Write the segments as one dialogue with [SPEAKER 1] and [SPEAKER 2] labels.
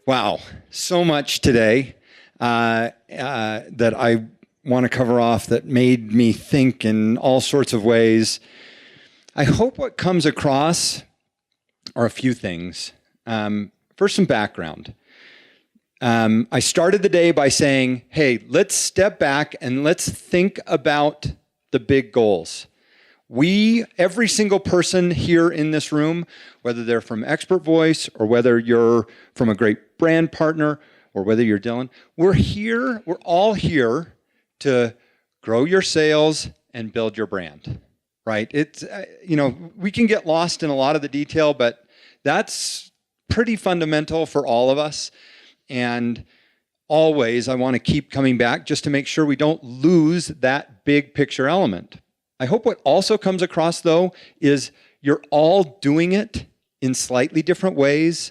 [SPEAKER 1] Wow, so much today that I want to cover off that made me think in all sorts of ways. I hope what comes across are a few things. First, some background. I started the day by saying, hey, let's step back and let's think about the big goals. Every single person here in this room, whether they're from ExpertVoice or whether you're from a great brand partner or whether you're Dylan, we're all here to grow your sales and build your brand, right? It's, we can get lost in a lot of the detail, but that's pretty fundamental for all of us. And always, I want to keep coming back just to make sure we don't lose that big picture element. I hope what also comes across, though, is you're all doing it in slightly different ways.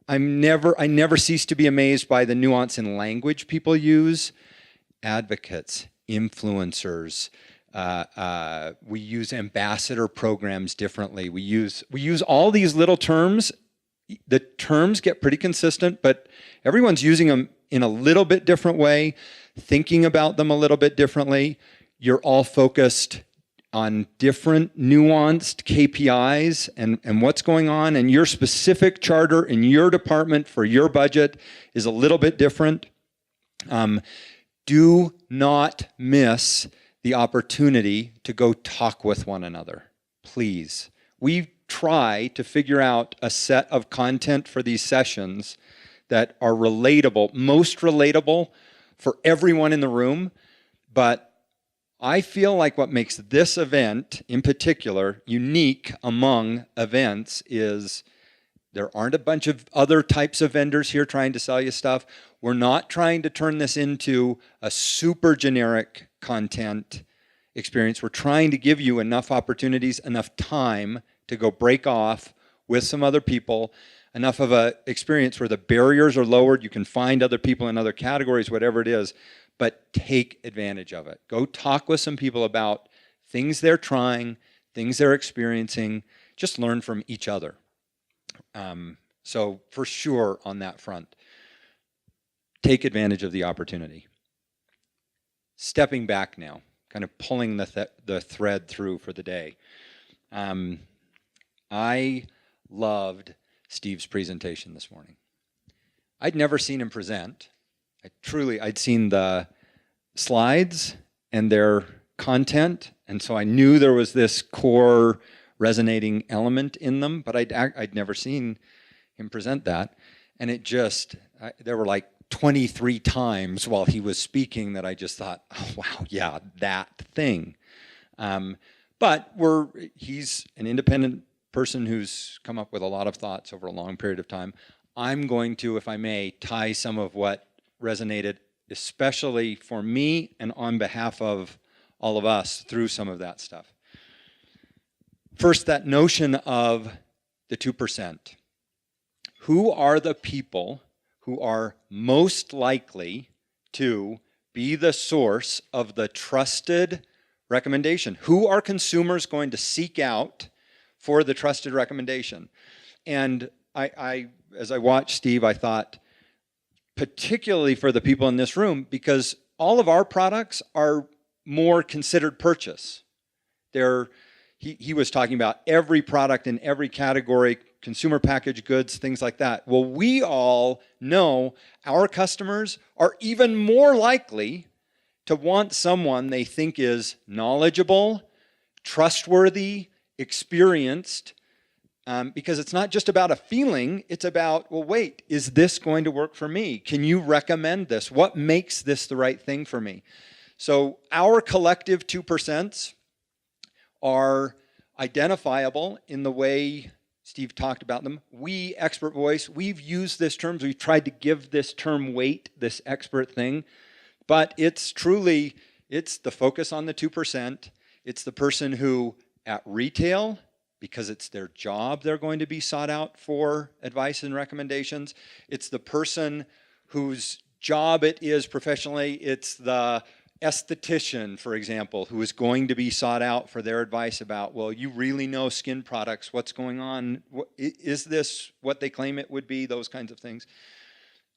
[SPEAKER 1] I never cease to be amazed by the nuance in language people use. Advocates, influencers, we use ambassador programs differently. We use all these little terms. The terms get pretty consistent, but everyone's using them in a little bit different way, thinking about them a little bit differently. You're all focused on different nuanced KPIs and what's going on, and your specific charter in your department for your budget is a little bit different. Do not miss the opportunity to go talk with one another, please. We try to figure out a set of content for these sessions that are relatable, most relatable for everyone in the room, but I feel like what makes this event in particular unique among events is there aren't a bunch of other types of vendors here trying to sell you stuff. We're not trying to turn this into a super generic content experience. We're trying to give you enough opportunities, enough time to go break off with some other people, enough of an experience where the barriers are lowered, you can find other people in other categories, whatever it is, but take advantage of it. Go talk with some people about things they're trying, things they're experiencing, just learn from each other. So for sure on that front, take advantage of the opportunity. Stepping back now, kind of pulling the thread through for the day. I loved Steve's presentation this morning. I'd never seen him present. I'd seen the slides and their content, and so I knew there was this core resonating element in them, but I'd never seen him present that. And there were like 23 times while he was speaking that I just thought, oh, wow, yeah, that thing. But he's an independent person who's come up with a lot of thoughts over a long period of time. I'm going to, if I may, tie some of what resonated, especially for me and on behalf of all of us, through some of that stuff. First, that notion of the 2%. Who are the people who are most likely to be the source of the trusted recommendation? Who are consumers going to seek out for the trusted recommendation? And as I watched Steve, I thought, particularly for the people in this room, because all of our products are more considered purchase. He was talking about every product in every category, consumer packaged goods, things like that. Well, we all know our customers are even more likely to want someone they think is knowledgeable, trustworthy, experienced, because it's not just about a feeling, it's about, well, wait, is this going to work for me? Can you recommend this? What makes this the right thing for me? So our collective 2% are identifiable in the way Steve talked about them. We, ExpertVoice, we've used this term, we've tried to give this term weight, this expert thing, but it's the focus on the 2%. It's the person who at retail, because it's their job, they're going to be sought out for advice and recommendations. It's the person whose job it is professionally. It's the esthetician, for example, who is going to be sought out for their advice about, well, you really know skin products, what's going on? Is this what they claim it would be? Those kinds of things.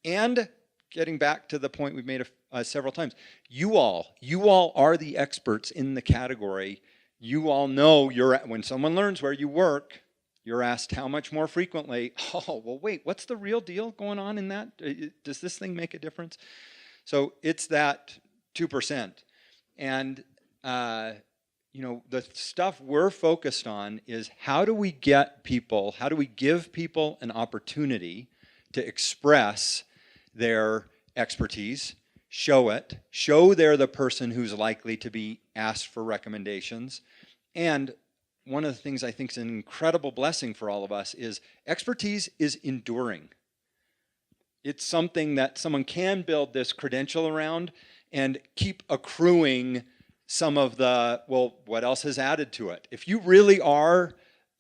[SPEAKER 1] And getting back to the point we've made several times, you all are the experts in the category. You all know when someone learns where you work, you're asked how much more frequently. Oh, well, wait, what's the real deal going on in that? Does this thing make a difference? So it's that 2%. And the stuff we're focused on is how do we give people an opportunity to express their expertise, show they're the person who's likely to be asked for recommendations. And one of the things I think is an incredible blessing for all of us is expertise is enduring. It's something that someone can build this credential around and keep accruing some of the, well, what else has added to it? If you really are,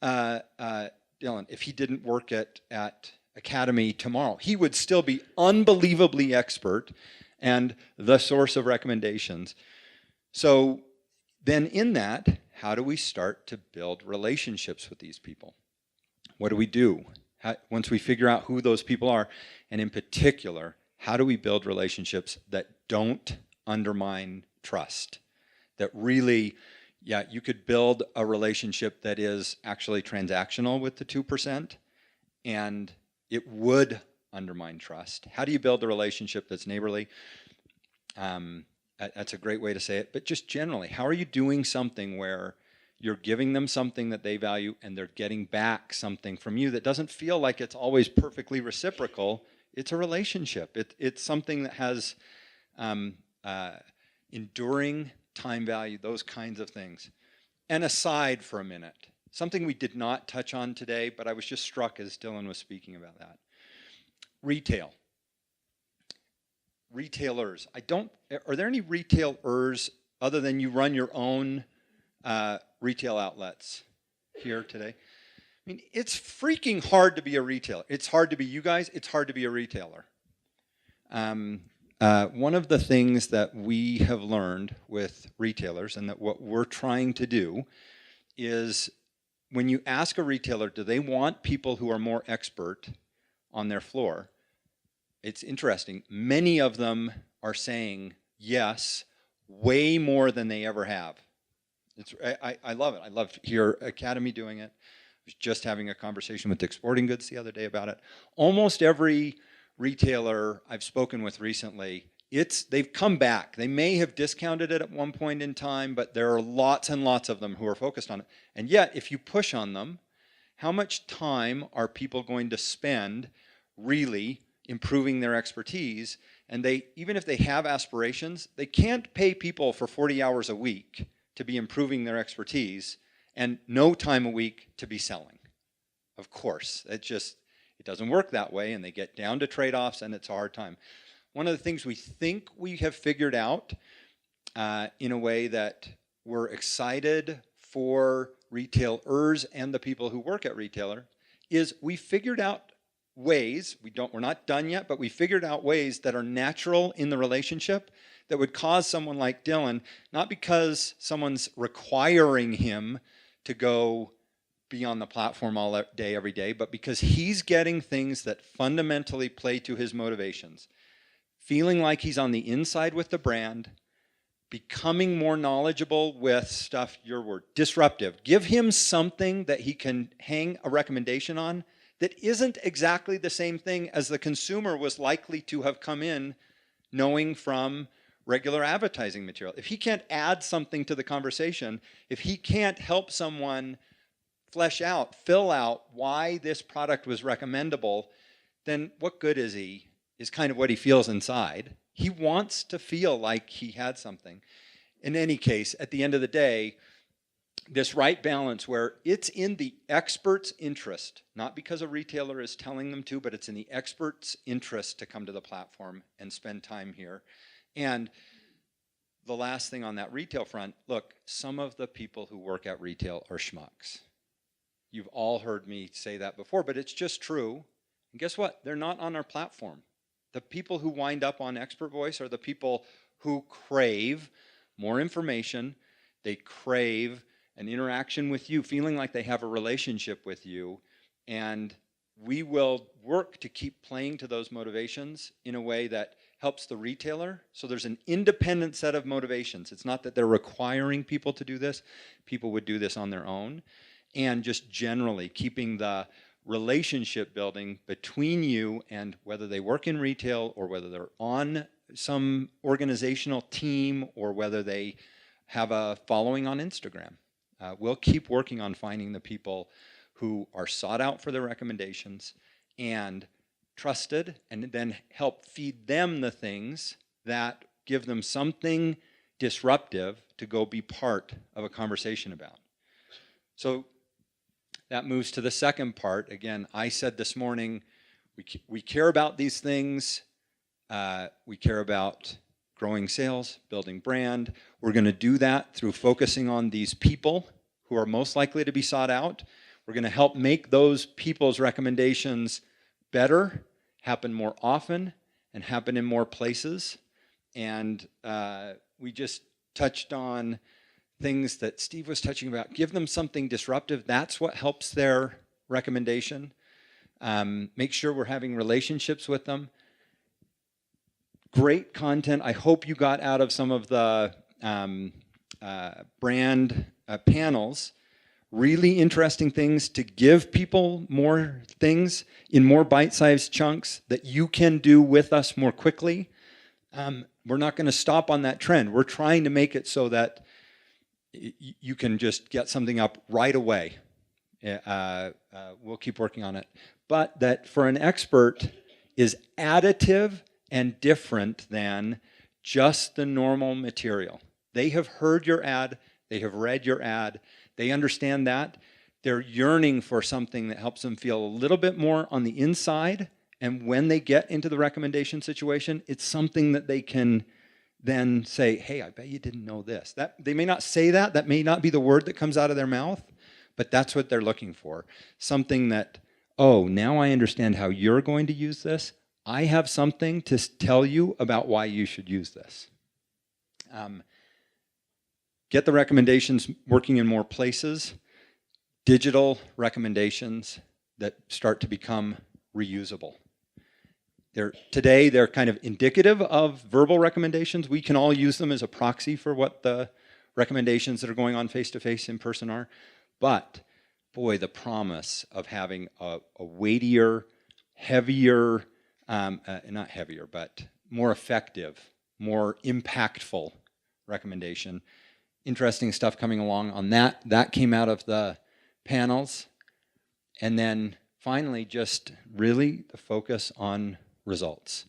[SPEAKER 1] Dylan, if he didn't work at Academy tomorrow, he would still be unbelievably expert and the source of recommendations. So then in that, how do we start to build relationships with these people? What do we do? Once we figure out who those people are, and in particular, how do we build relationships that don't undermine trust? That really, you could build a relationship that is actually transactional with the 2%, and it would undermine trust. How do you build a relationship that's neighborly? That's a great way to say it, but just generally, how are you doing something where you're giving them something that they value and they're getting back something from you that doesn't feel like it's always perfectly reciprocal? It's a relationship. It's something that has enduring time value, those kinds of things. And aside for a minute, something we did not touch on today, but I was just struck as Dylan was speaking about that. Retail. Retailers. Are there any retailers other than you run your own retail outlets here today? I mean, it's freaking hard to be a retailer. It's hard to be you guys. It's hard to be a retailer. One of the things that we have learned with retailers, and that what we're trying to do, is when you ask a retailer, do they want people who are more expert on their floor? It's interesting. Many of them are saying yes, way more than they ever have. I love it. I love your Academy doing it. I was just having a conversation with Dick's Sporting Goods the other day about it. Almost every retailer I've spoken with recently, they've come back. They may have discounted it at one point in time, but there are lots and lots of them who are focused on it. And yet, if you push on them, how much time are people going to spend really improving their expertise? And even if they have aspirations, they can't pay people for 40 hours a week to be improving their expertise and no time a week to be selling. Of course, it doesn't work that way, and they get down to trade-offs, and it's a hard time. One of the things we think we have figured out in a way that we're excited for retailers and the people who work at retailer is we figured out ways, we're not done yet, but we figured out ways that are natural in the relationship that would cause someone like Dylan, not because someone's requiring him to go be on the platform all day, every day, but because he's getting things that fundamentally play to his motivations. Feeling like he's on the inside with the brand, becoming more knowledgeable with stuff, your word, disruptive. Give him something that he can hang a recommendation on that isn't exactly the same thing as the consumer was likely to have come in knowing from regular advertising material. If he can't add something to the conversation, if he can't help someone fill out why this product was recommendable, then what good is he? Is kind of what he feels inside. He wants to feel like he had something. In any case, at the end of the day, this right balance where it's in the expert's interest, not because a retailer is telling them to, but it's in the expert's interest to come to the platform and spend time here. And the last thing on that retail front, look, some of the people who work at retail are schmucks. You've all heard me say that before, but it's just true. And guess what? They're not on our platform. The people who wind up on ExpertVoice are the people who crave more information. They crave an interaction with you, feeling like they have a relationship with you. And we will work to keep playing to those motivations in a way that helps the retailer. So there's an independent set of motivations. It's not that they're requiring people to do this. People would do this on their own. And just generally keeping the relationship building between you and whether they work in retail or whether they're on some organizational team or whether they have a following on Instagram. We'll keep working on finding the people who are sought out for their recommendations and trusted, and then help feed them the things that give them something disruptive to go be part of a conversation about. So that moves to the second part. Again, I said this morning, we care about these things. We care about growing sales, building brand. We're going to do that through focusing on these people who are most likely to be sought out. We're going to help make those people's recommendations better, happen more often, and happen in more places. And we just touched on things that Steve was touching about. Give them something disruptive. That's what helps their recommendation. Make sure we're having relationships with them. Great content. I hope you got out of some of the brand panels really interesting things to give people more things in more bite-sized chunks that you can do with us more quickly. We're not going to stop on that trend. We're trying to make it so that you can just get something up right away. We'll keep working on it. But that for an expert is additive and different than just the normal material. They have heard your ad. They have read your ad. They understand that. They're yearning for something that helps them feel a little bit more on the inside. And when they get into the recommendation situation, it's something that they can then say, hey, I bet you didn't know this. They may not say that. That may not be the word that comes out of their mouth. But that's what they're looking for. Something that, oh, now I understand how you're going to use this. I have something to tell you about why you should use this. Get the recommendations working in more places. Digital recommendations that start to become reusable. Today, they're kind of indicative of verbal recommendations. We can all use them as a proxy for what the recommendations that are going on face-to-face in person are. But, boy, the promise of having a weightier, heavier, not heavier, but more effective, more impactful recommendation. Interesting stuff coming along on that. That came out of the panels. And then finally, just really the focus on results.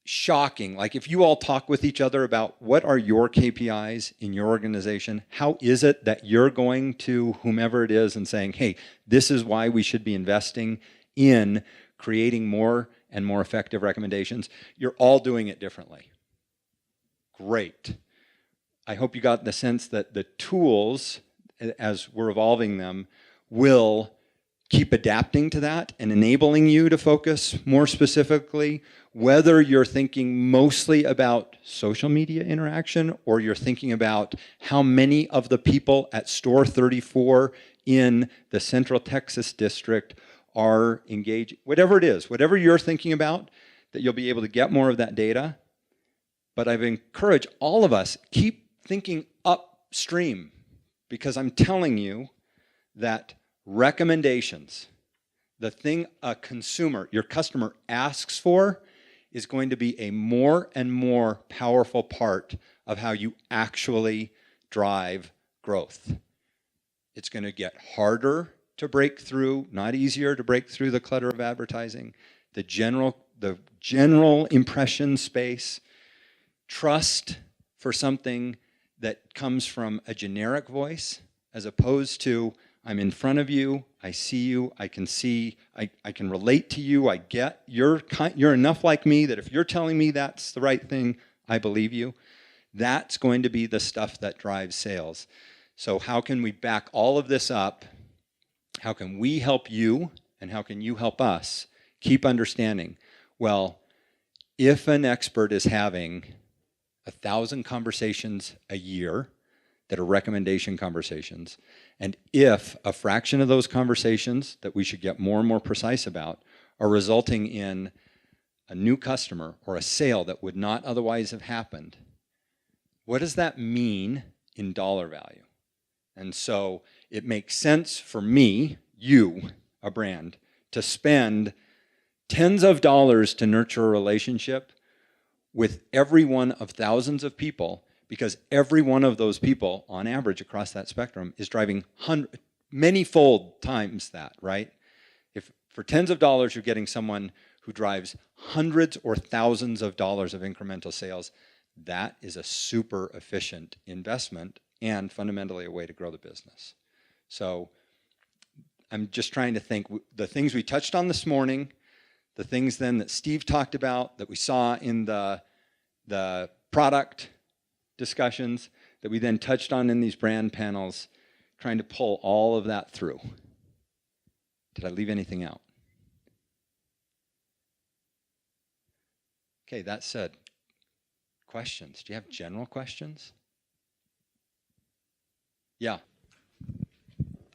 [SPEAKER 1] Shocking. Like if you all talk with each other about what are your KPIs in your organization, how is it that you're going to whomever it is and saying, hey, this is why we should be investing in creating more and more effective recommendations. You're all doing it differently. Great. I hope you got the sense that the tools, as we're evolving them, will keep adapting to that and enabling you to focus more specifically, whether you're thinking mostly about social media interaction or you're thinking about how many of the people at store 34 in the Central Texas district are engaged, whatever it is, whatever you're thinking about, that you'll be able to get more of that data. But I've encouraged all of us, keep thinking upstream, because I'm telling you that recommendations, the thing a consumer, your customer asks for, is going to be a more and more powerful part of how you actually drive growth. It's going to get harder to break through, not easier to break through the clutter of advertising, the general impression space, trust for something that comes from a generic voice, as opposed to, I'm in front of you, I see you, I can see, I can relate to you, I get, you're enough like me that if you're telling me that's the right thing, I believe you. That's going to be the stuff that drives sales. So how can we back all of this up? How can we help you, and how can you help us keep understanding? Well, if an expert is having 1,000 conversations a year, that are recommendation conversations. And if a fraction of those conversations that we should get more and more precise about are resulting in a new customer or a sale that would not otherwise have happened, what does that mean in dollar value? And so it makes sense for me, you, a brand, to spend tens of dollars to nurture a relationship with every one of thousands of people, because every one of those people, on average across that spectrum, is driving many-fold times that, right? If for tens of dollars you're getting someone who drives hundreds or thousands of dollars of incremental sales, that is a super efficient investment and fundamentally a way to grow the business. So I'm just trying to think, the things we touched on this morning, the things then that Steve talked about, that we saw in the product discussions, that we then touched on in these brand panels, trying to pull all of that through. Did I leave anything out? Okay, that said, questions. Do you have general questions? Yeah.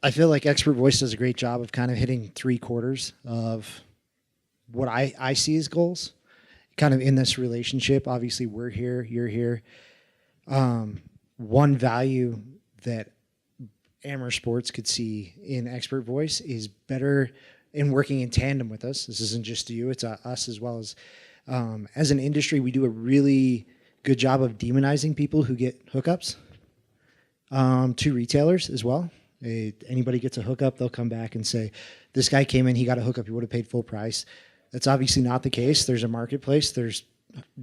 [SPEAKER 2] I feel like ExpertVoice does a great job of kind of hitting 3/4 of what I see as goals, kind of in this relationship. Obviously, we're here, you're here. One value that Amherst Sports could see in ExpertVoice is better in working in tandem with us. This isn't just you, it's us as well as an industry, we do a really good job of demonizing people who get hookups to retailers as well. Anybody gets a hookup, they'll come back and say, this guy came in, he got a hookup, he would have paid full price. That's obviously not the case. There's a marketplace. There's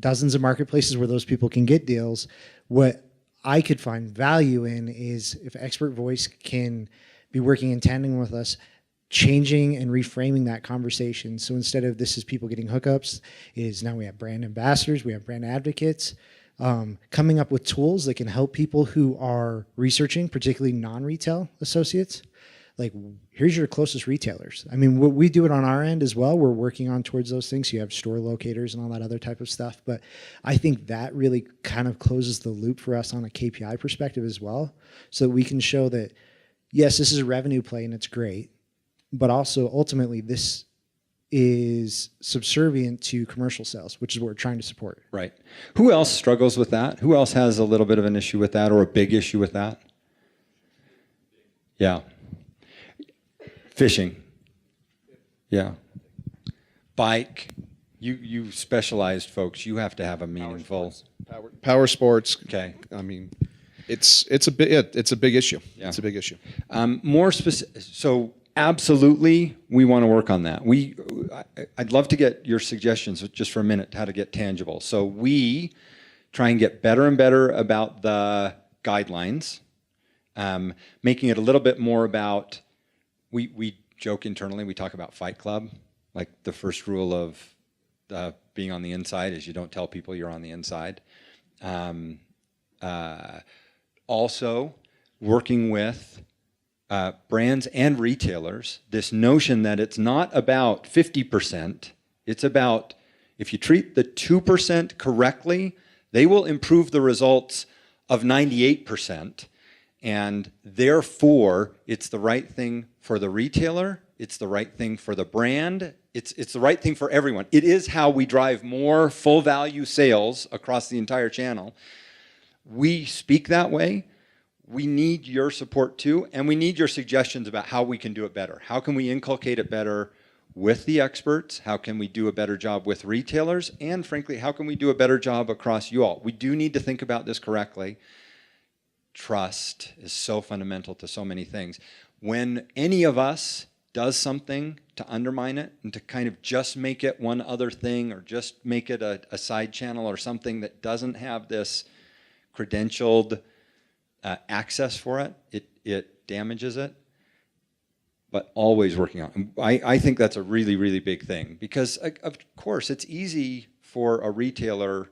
[SPEAKER 2] dozens of marketplaces where those people can get deals. What I could find value in is if ExpertVoice can be working in tandem with us, changing and reframing that conversation. So instead of this is people getting hookups, is now we have brand ambassadors, we have brand advocates, coming up with tools that can help people who are researching, particularly non-retail associates. Like, here's your closest retailers. I mean, we do it on our end as well. We're working on towards those things. You have store locators and all that other type of stuff. But I think that really kind of closes the loop for us on a KPI perspective as well. So that we can show that, yes, this is a revenue play and it's great. But also, ultimately, this is subservient to commercial sales, which is what we're trying to support.
[SPEAKER 1] Right. Who else struggles with that? Who else has a little bit of an issue with that or a big issue with that? Yeah. Fishing. Yeah. Bike. You specialized folks. You have to have a meaningful
[SPEAKER 3] power sports.
[SPEAKER 1] Okay.
[SPEAKER 3] I mean, it's a big issue. Yeah. It's a big issue.
[SPEAKER 1] More specific. So absolutely, we want to work on that. I'd love to get your suggestions just for a minute how to get tangible. So we try and get better and better about the guidelines, making it a little bit more about. We joke internally, we talk about Fight Club, like the first rule of being on the inside is you don't tell people you're on the inside. Also, working with brands and retailers, this notion that it's not about 50%, it's about if you treat the 2% correctly, they will improve the results of 98%. And therefore, it's the right thing for the retailer, it's the right thing for the brand, it's the right thing for everyone. It is how we drive more full value sales across the entire channel. We speak that way. We need your support too, and we need your suggestions about how we can do it better. How can we inculcate it better with the experts? How can we do a better job with retailers? And frankly, how can we do a better job across you all? We do need to think about this correctly. Trust is so fundamental to so many things. When any of us does something to undermine it and to kind of just make it one other thing or just make it a side channel or something that doesn't have this credentialed access for it, it damages it. But always working on it. I think that's a really, really big thing because, of course, it's easy for a retailer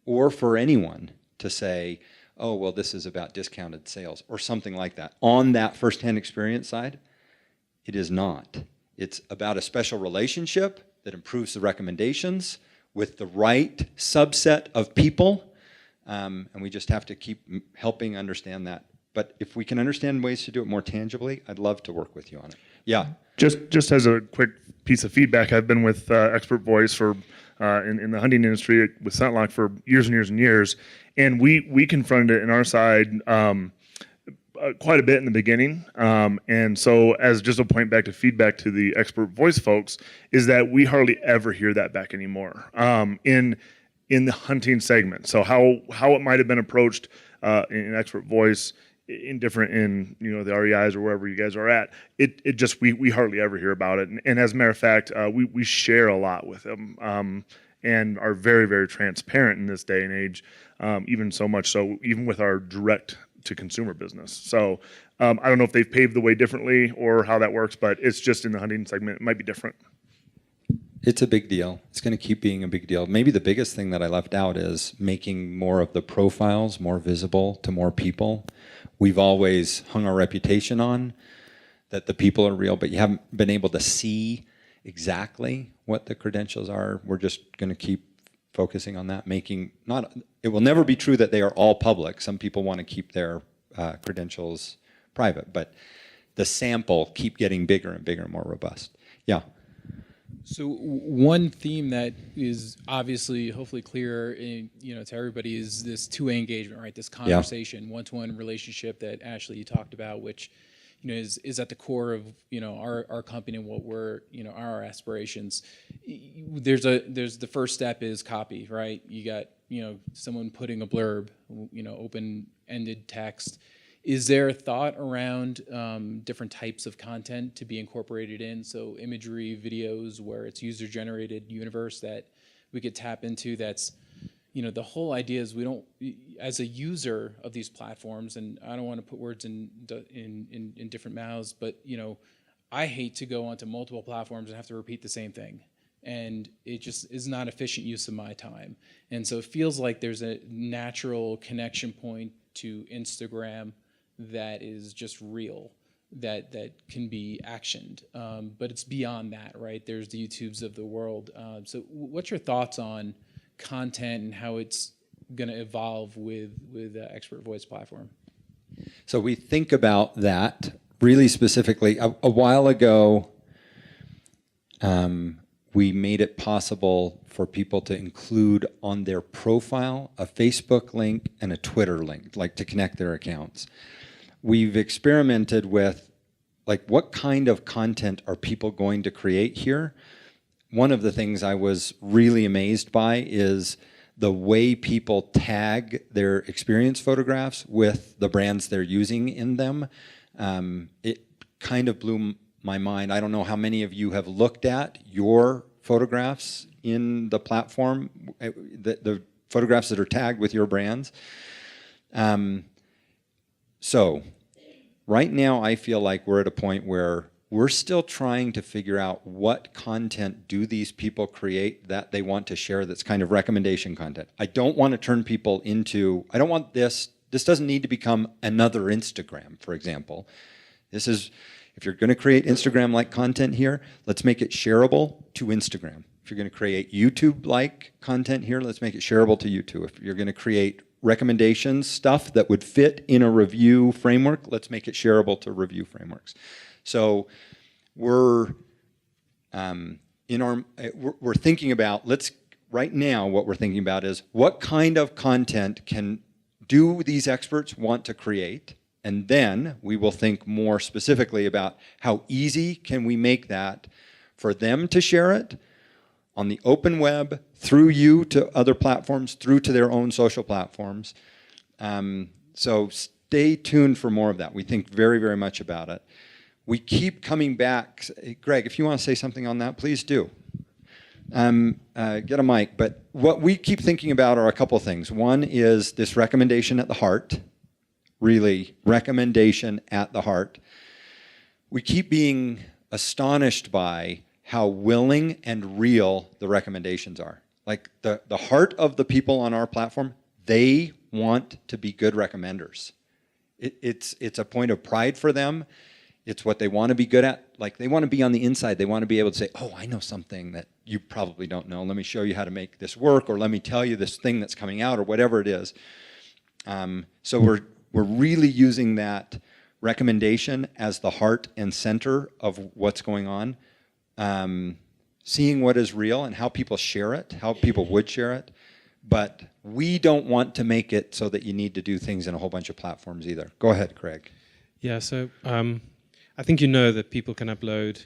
[SPEAKER 1] or for anyone to say, oh, well, this is about discounted sales or something like that. On that firsthand experience side, it is not. It's about a special relationship that improves the recommendations with the right subset of people and we just have to keep helping understand that. But if we can understand ways to do it more tangibly, I'd love to work with you on it. Yeah.
[SPEAKER 4] Just as a quick piece of feedback, I've been with ExpertVoice for in the hunting industry with ScentLock for years and years and years, and we confronted it in our side quite a bit in the beginning. And so, as just a point back to feedback to the ExpertVoice folks, is that we hardly ever hear that back anymore in the hunting segment. So how it might have been approached in ExpertVoice in the REIs or wherever you guys are at, it just we hardly ever hear about it. And as a matter of fact, we share a lot with them and are very, very transparent in this day and age, even so much so even with our direct to consumer business. So I don't know if they've paved the way differently or how that works, but it's just in the hunting segment, it might be different.
[SPEAKER 1] It's a big deal. It's going to keep being a big deal. Maybe the biggest thing that I left out is making more of the profiles more visible to more people. We've always hung our reputation on that the people are real, but you haven't been able to see exactly what the credentials are. We're just going to keep focusing on that, it will never be true that they are all public. Some people want to keep their credentials private, but the sample keep getting bigger and bigger and more robust. Yeah.
[SPEAKER 5] So one theme that is obviously, hopefully clear, to everybody is this two-way engagement, right? This conversation, one-to-one relationship that Ashley you talked about, which is at the core of our company and what we're our aspirations. There's the first step is copy, right? You got someone putting a blurb, open-ended text. Is there a thought around different types of content to be incorporated in? So imagery, videos, where it's user-generated universe that we could tap into. That's the whole idea is we don't, as a user of these platforms, and I don't want to put words in different mouths, but I hate to go onto multiple platforms and have to repeat the same thing, and it just is not efficient use of my time. And so it feels like there's a natural connection point to Instagram that is just real, that can be actioned, but it's beyond that, right? There's the YouTubes of the world. So what's your thoughts on content and how it's going to evolve with the ExpertVoice platform?
[SPEAKER 1] So we think about that really specifically. A while ago, we made it possible for people to include on their profile a Facebook link and a Twitter link, like to connect their accounts. We've experimented with what kind of content are people going to create here? One of the things I was really amazed by is the way people tag their experience photographs with the brands they're using in them. It kind of blew my mind. I don't know how many of you have looked at your photographs in the platform, the photographs that are tagged with your brands. So right now I feel like we're at a point where we're still trying to figure out what content do these people create that they want to share that's kind of recommendation content. I don't want to turn people into, I don't want this doesn't need to become another Instagram, for example. This is, if you're going to create Instagram-like content here, let's make it shareable to Instagram. If you're going to create YouTube-like content here, let's make it shareable to YouTube. If you're going to create recommendations, stuff that would fit in a review framework, let's make it shareable to review frameworks. So we're thinking about, right now what we're thinking about is what kind of content do these experts want to create, and then we will think more specifically about how easy can we make that for them to share it on the open web, through you to other platforms, through to their own social platforms. So stay tuned for more of that. We think very, very much about it. We keep coming back. Greg, if you want to say something on that, please do. Get a mic. But what we keep thinking about are a couple of things. One is this recommendation at the heart, really recommendation at the heart. We keep being astonished by how willing and real the recommendations are. Like the heart of the people on our platform, they want to be good recommenders. It's a point of pride for them. It's what they want to be good at. Like, they want to be on the inside. They want to be able to say, oh, I know something that you probably don't know. Let me show you how to make this work, or let me tell you this thing that's coming out, or whatever it is. So we're really using that recommendation as the heart and center of what's going on. Seeing what is real and how people share it, how people would share it. But we don't want to make it so that you need to do things in a whole bunch of platforms either. Go ahead, Craig.
[SPEAKER 6] Yeah, so I think you know that people can upload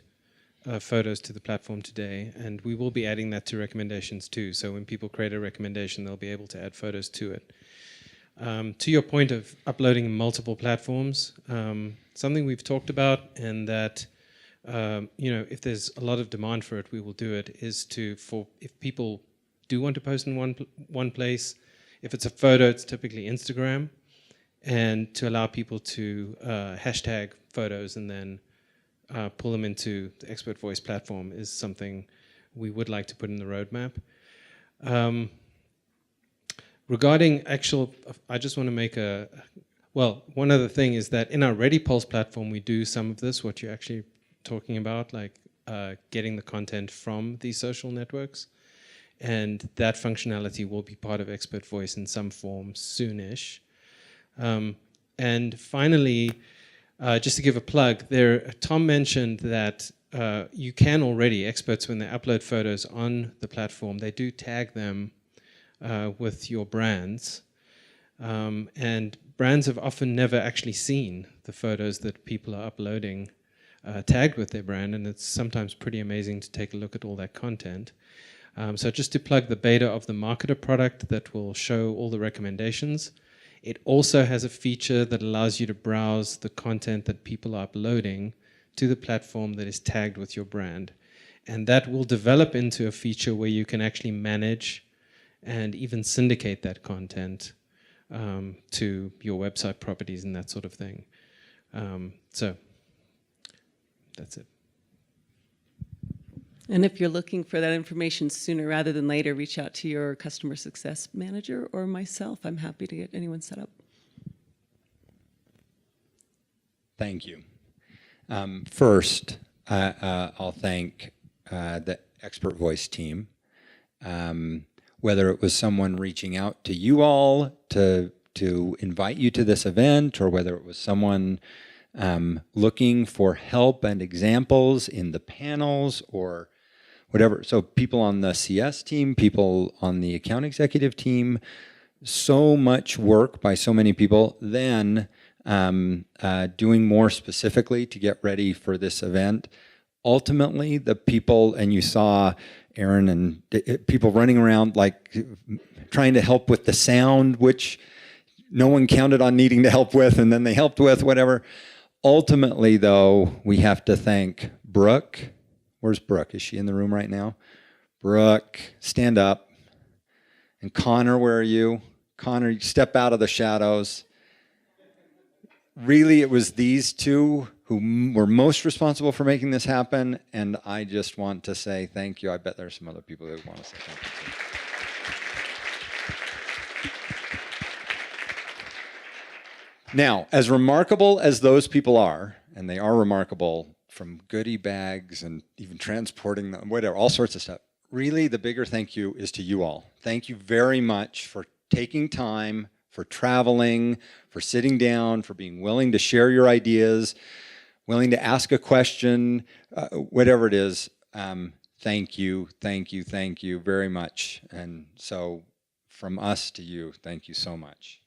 [SPEAKER 6] photos to the platform today, and we will be adding that to recommendations too. So when people create a recommendation, they'll be able to add photos to it. To your point of uploading multiple platforms, something we've talked about, and that if there's a lot of demand for it, we will do it, is if people do want to post in one place, if it's a photo, it's typically Instagram, and to allow people to hashtag photos and then pull them into the ExpertVoice platform is something we would like to put in the roadmap. Regarding I just want to make one other thing is that in our ReadyPulse platform, we do some of this, what you're actually talking about, like getting the content from these social networks. And that functionality will be part of ExpertVoice in some form soonish. And finally, just to give a plug, Tom mentioned that you can already, experts, when they upload photos on the platform, they do tag them with your brands. And brands have often never actually seen the photos that people are uploading tagged with their brand, and it's sometimes pretty amazing to take a look at all that content. So just to plug the beta of the Marketer product that will show all the recommendations, it also has a feature that allows you to browse the content that people are uploading to the platform that is tagged with your brand. And that will develop into a feature where you can actually manage and even syndicate that content to your website properties and that sort of thing. So that's it.
[SPEAKER 7] And if you're looking for that information sooner rather than later, reach out to your customer success manager or myself. I'm happy to get anyone set up.
[SPEAKER 1] Thank you. First, I'll thank the ExpertVoice team. Whether it was someone reaching out to you all to invite you to this event, or whether it was someone looking for help and examples in the panels or whatever. So people on the CS team, people on the account executive team, so much work by so many people. Then doing more specifically to get ready for this event. Ultimately, the people, and you saw Aaron and people running around like trying to help with the sound, which no one counted on needing to help with, and then they helped with, whatever. Ultimately, though, we have to thank Brooke. Where's Brooke? Is she in the room right now? Brooke, stand up. And Connor, where are you? Connor, step out of the shadows. Really, it was these two who were most responsible for making this happen, and I just want to say thank you. I bet there are some other people who want to say thank you too. Now, as remarkable as those people are, and they are remarkable, from goodie bags and even transporting them, whatever, all sorts of stuff, really the bigger thank you is to you all. Thank you very much for taking time, for traveling, for sitting down, for being willing to share your ideas, willing to ask a question, whatever it is. Thank you, thank you, thank you very much. And so from us to you, thank you so much.